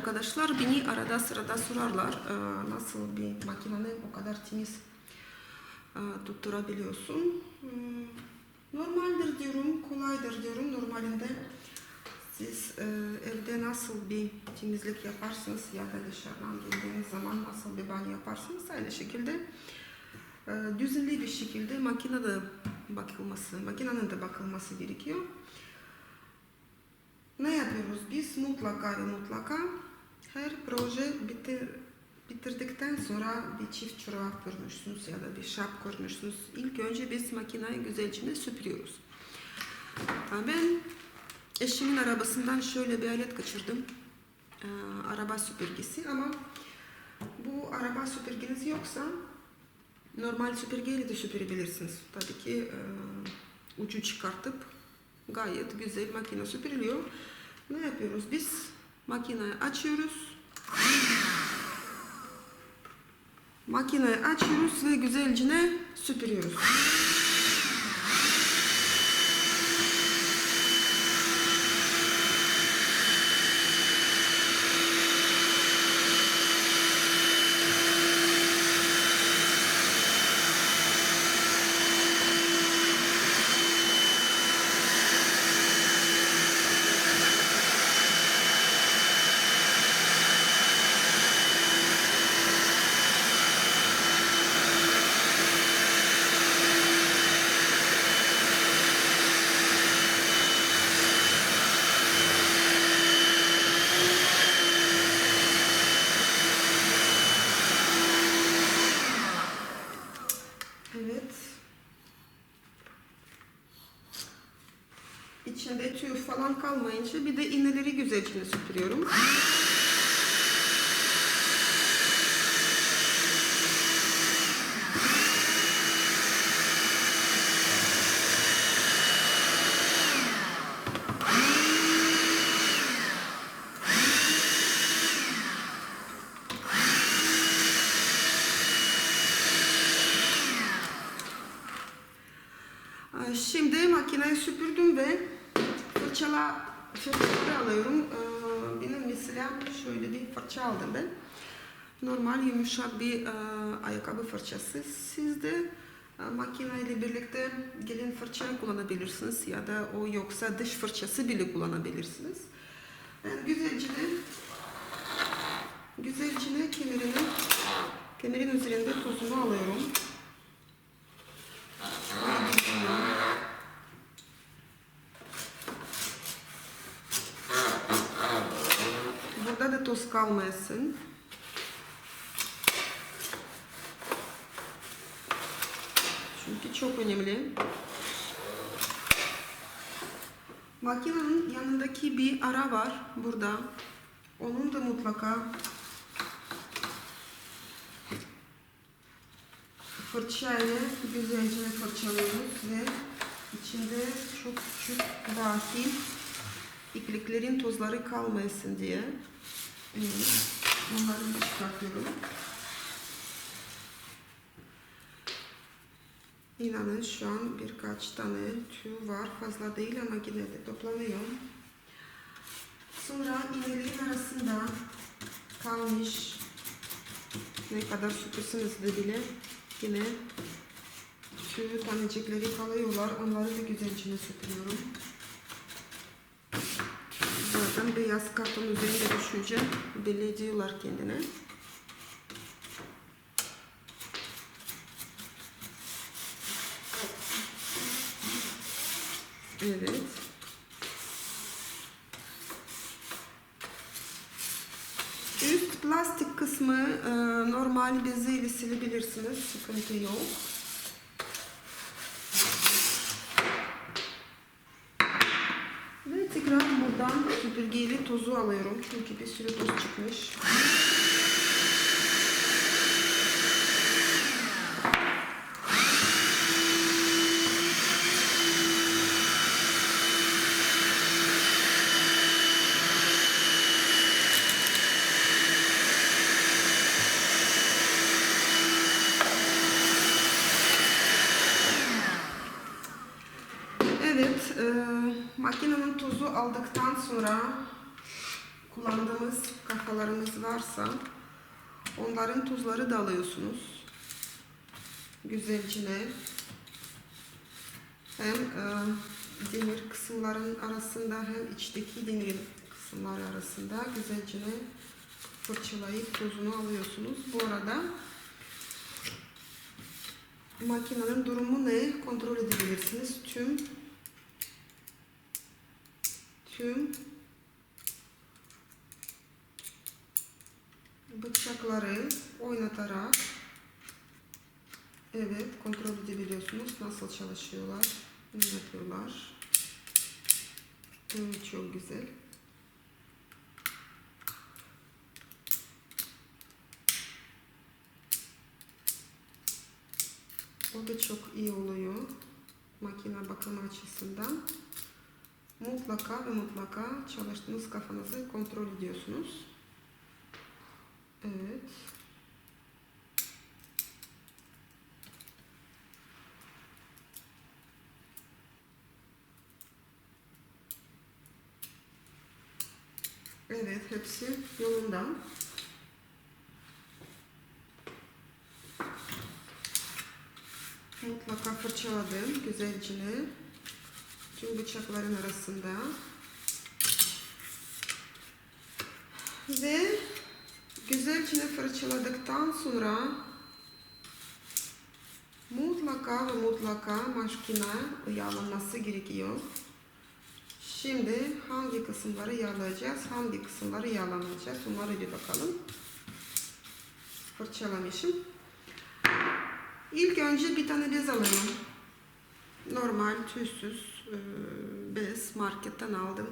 arkadaşlar beni arada sırada sorarlar nasıl bir makineni o kadar temiz tutturabiliyorsun. Normaldir diyorum, kolaydır diyorum. Normalinde siz evde nasıl bir temizlik yaparsınız ya da dışarıdan geldiğiniz zaman nasıl bir banyo yaparsınız, aynı şekilde düzenli bir şekilde makinenin de bakılması gerekiyor. Ne yapıyoruz biz? Mutlaka her proje bitirdikten sonra bir çift çorap görmüşsünüz ya da bir şap görmüşsünüz. İlk önce biz makineyi güzelce süpürüyoruz. Ben eşimin arabasından şöyle bir alet kaçırdım. Araba süpürgesi, ama bu araba süpürgeniz yoksa normal süpürgeyle de süpürebilirsiniz. Tabii ki ucu çıkartıp gayet güzel makine süpürülüyor. Ne yapıyoruz biz? Makineyi açıyoruz. Ve güzelce süpürüyoruz. Evet. İçinde tüy falan kalmayınca bir de iğneleri güzelce süpürüyorum. Şimdi makineyi süpürdüm ve fırçaları alıyorum. Benim mesela şöyle bir fırça aldım ben. Normal yumuşak bir ayakkabı fırçası. Siz de makineyle birlikte gelen fırçayı kullanabilirsiniz ya da o yoksa dış fırçası bile kullanabilirsiniz. Ben güzelce kemerin üzerinde tozunu alıyorum. Burada da toz kalmasın. Çünkü çok önemli. Makinenin yanındaki bir ara var burada. Onun da mutlaka fırçayla güzelce fırçalıyoruz ve içinde çok küçük dahil ipliklerin tozları kalmasın diye onları çıkartıyorum. İnanın şu an birkaç tane tüy var, fazla değil ama yine de toplanıyor. Sonra iğnelerin arasında kalmış, ne kadar süpürseniz de bile yine tüy tanecikleri kalıyorlar, onları da güzelce süpürüyorum. Zaten beyaz karton üzerinde düşünce belli ediyorlar kendine. Evet. Üst plastik kısmı normal beziyle silebilirsiniz. Sıkıntı yok. Ve tekrar buradan süpürgeyle tozu alıyorum. Çünkü bir sürü toz çıkmış. makinenin tozu aldıktan sonra kullandığımız sayfalarımız varsa onların tuzları da alıyorsunuz. Güzelce hem demir kısımların arasında hem içteki demir kısımlar arasında güzelce fırçalayıp tozunu alıyorsunuz. Bu arada makinenin durumu ne? Kontrol edebilirsiniz. Tüm bıçakları oynatarak kontrol edebiliyorsunuz. Nasıl çalışıyorlar, ne yapıyorlar. Evet, çok güzel. O da çok iyi oluyor makine bakımı açısından. Mutlaka ve mutlaka çalıştığınız kafanızı kontrol ediyorsunuz. Evet. Evet, hepsi yolunda. Mutlaka fırçaladım güzelce tüm bıçakların arasında. Ve güzelce fırçaladıktan sonra mutlaka ve mutlaka makine yağlanması gerekiyor. Şimdi hangi kısımları yağlayacağız, hangi kısımları yağlanacağız, onlara bir bakalım. Fırçalamışım. İlk önce bir tane bez alıyorum. Normal tüysüz bez marketten aldım.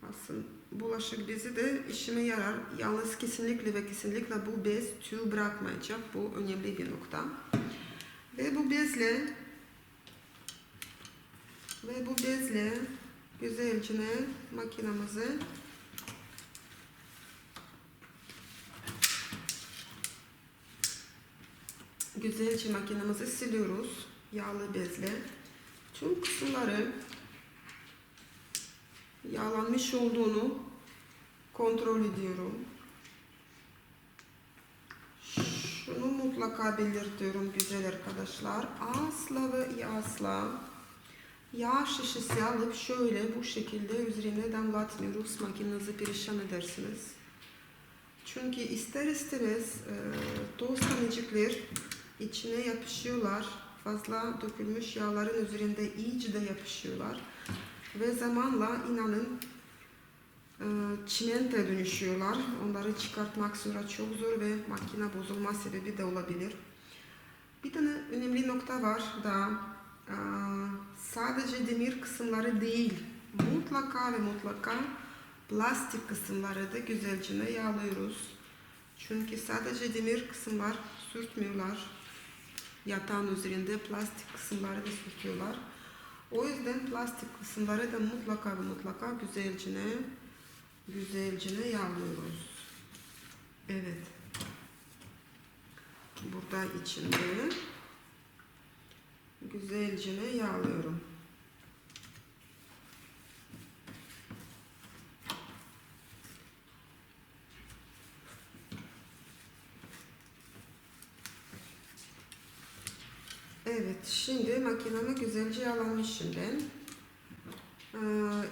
Aslında bulaşık bezi de işime yarar. Yalnız kesinlikle ve kesinlikle bu bez tüy bırakmayacak. Bu önemli bir nokta. Ve bu bezle güzelce makinamızı siliyoruz yağlı bezle. Tüm kısımları yağlanmış olduğunu kontrol ediyorum. Şunu mutlaka belirtiyorum güzel arkadaşlar. Asla ve asla yağ şişesi alıp şöyle bu şekilde üzerine damlatmıyoruz. Makinenizi perişan edersiniz. Çünkü ister istemez toz tanecikler içine yapışıyorlar. Fazla dökülmüş yağların üzerinde iyice de yapışıyorlar. Ve zamanla inanın çimente dönüşüyorlar. Onları çıkartmak sonra çok zor ve makine bozulma sebebi de olabilir. Bir tane önemli nokta var da sadece demir kısımları değil, mutlaka ve mutlaka plastik kısımları da güzelce yağlıyoruz. Çünkü sadece demir kısımlar sürtmüyorlar. Yatağın üzerinde plastik kısımları da sürtüyorlar. O yüzden plastik kısımları da mutlaka ve mutlaka güzelce yağlıyoruz. Evet. Burada içinde güzelce yağlıyorum. Evet, şimdi makinemi güzelce yağlamışım ben.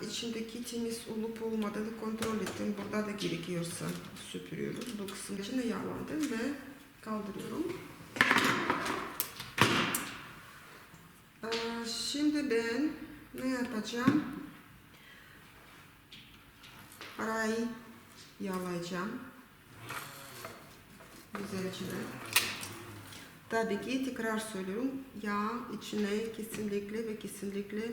İçindeki temiz olup olmadığını kontrol ettim. Burada da gerekiyorsa süpürüyoruz. Bu kısım için yağlandım ve kaldırıyorum. Şimdi ben ne yapacağım? Arayı yağlayacağım. Güzelce. Tabii ki tekrar söylüyorum. Yağ içine kesinlikle ve kesinlikle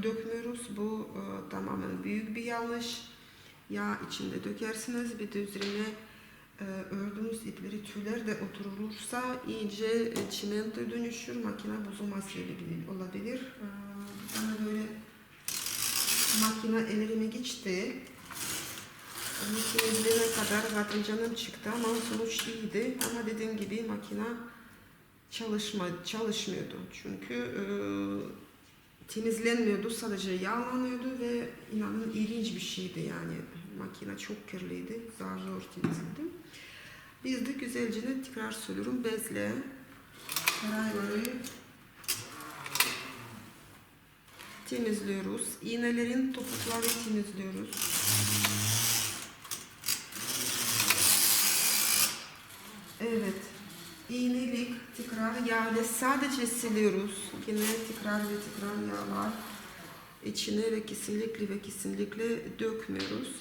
dökmüyoruz. Bu tamamen büyük bir yanlış. Yağ içinde dökersiniz. Bir de üzerine ördüğünüz ipleri, tüyler de oturursa iyice çimento dönüşür. Makine bozulma sebebi olabilir. Bana böyle makine ellerime geçti. Onu temizleyene kadar zaten canım çıktı ama sonuç iyiydi. Ama dediğim gibi makine çalışmıyordu. Çünkü temizlenmiyordu, sadece yağlanıyordu ve inanın ilginç bir şeydi yani. Makine çok kirliydi, zor temizledim. Biz de güzelce tekrar söylüyorum bezle rayları temizliyoruz. İğnelerin topukları temizliyoruz. Evet. İğnelik tekrar yağla sadece siliyoruz. Yine tekrar ve tekrar yağlar içine ve kesinlikle dökmüyoruz.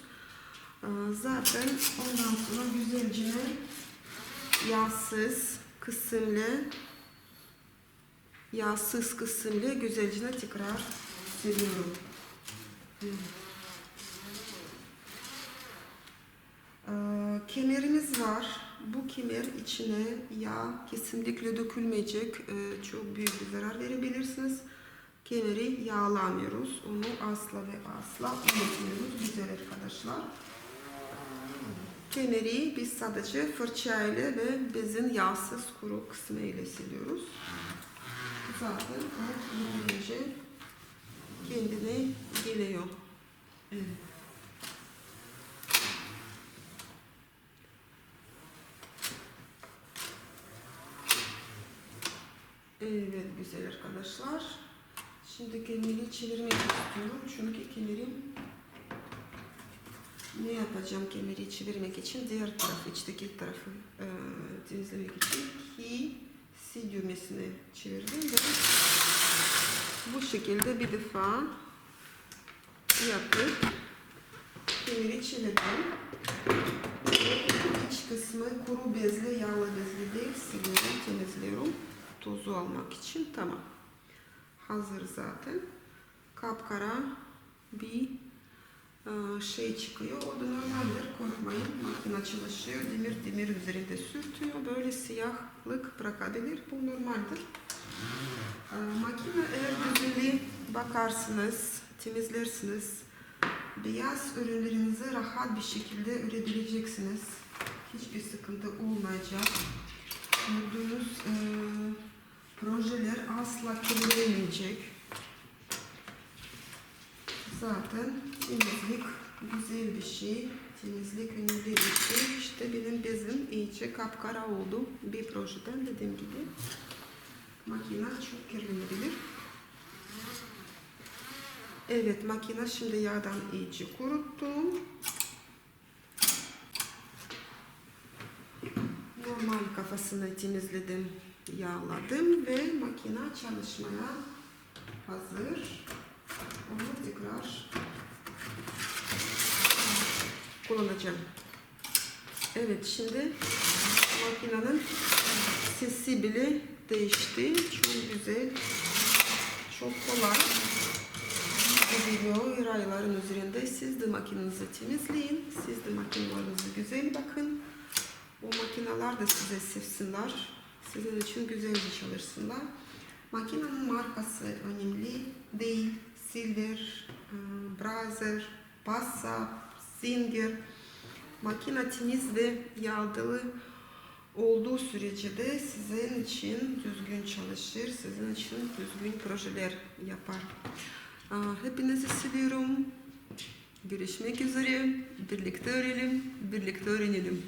Zaten ondan sonra güzelce yağsız kısımla güzelce tekrar siliyorum. Kemerimiz var. Bu kemer içine yağ kesinlikle dökülmeyecek. Çok büyük bir zarar verebilirsiniz. Kemeri yağlamıyoruz. Onu asla ve asla unutmuyoruz güzel arkadaşlar. Kemeri biz sadece fırça ile ve bezin yağsız kuru kısmı ile siliyoruz. Zaten o yürüyünce kendine geliyor. Evet. Evet güzel arkadaşlar. Şimdi kemeri çevirmek istiyorum. Çünkü kemerim ne yapacağım kemeri çevirmek için? Diğer tarafı, içteki tarafı temizlemek için C düğmesini çevirdim ve bu şekilde bir defa yapıp kemeri çevirdim. İç kısmı kuru bezle, yağlı bezle değil, siliyorum, temizliyorum. Tozu almak için tamam. Hazır zaten. Kapkara bir şey çıkıyor. O da normaldir. Korkmayın. Makine çalışıyor. Demir üzerinde sürtüyor. Böyle siyahlık bırakabilir. Bu normaldir. Makine eğer güzeli bakarsınız, temizlersiniz. Beyaz ürünlerinizi rahat bir şekilde üretebileceksiniz. Hiçbir sıkıntı olmayacak. Gördüğünüz projeler asla kirlenmeyecek. Zaten temizlik güzel bir şey. Temizlik önemli bir şey. İşte benim bezim iyice kapkara oldu. Bir projeden dediğim gibi. Makine çok kirlenebilir. Evet, makine şimdi yağdan iyice kuruttum. Normal kafasını temizledim, yağladım ve makine çalışmaya hazır. Onu tekrar kullanacağım. Evet, şimdi makinenin sesi bile değişti. Çok güzel, çok kolay gidiyor. Rayların üzerinde siz de makinenizi temizleyin. Siz de makinelerinize güzel bakın. O makineler de size sevsinler. Sizin için güzelce çalışsınlar. Makinenin markası önemli değil. Silver, Brazer, Passat, Singer. Makine temiz ve yağlı olduğu sürece de sizin için düzgün çalışır. Sizin için düzgün projeler yapar. Hepinizi seviyorum. Görüşmek üzere. Birlikte öğrenelim, birlikte öğrenelim.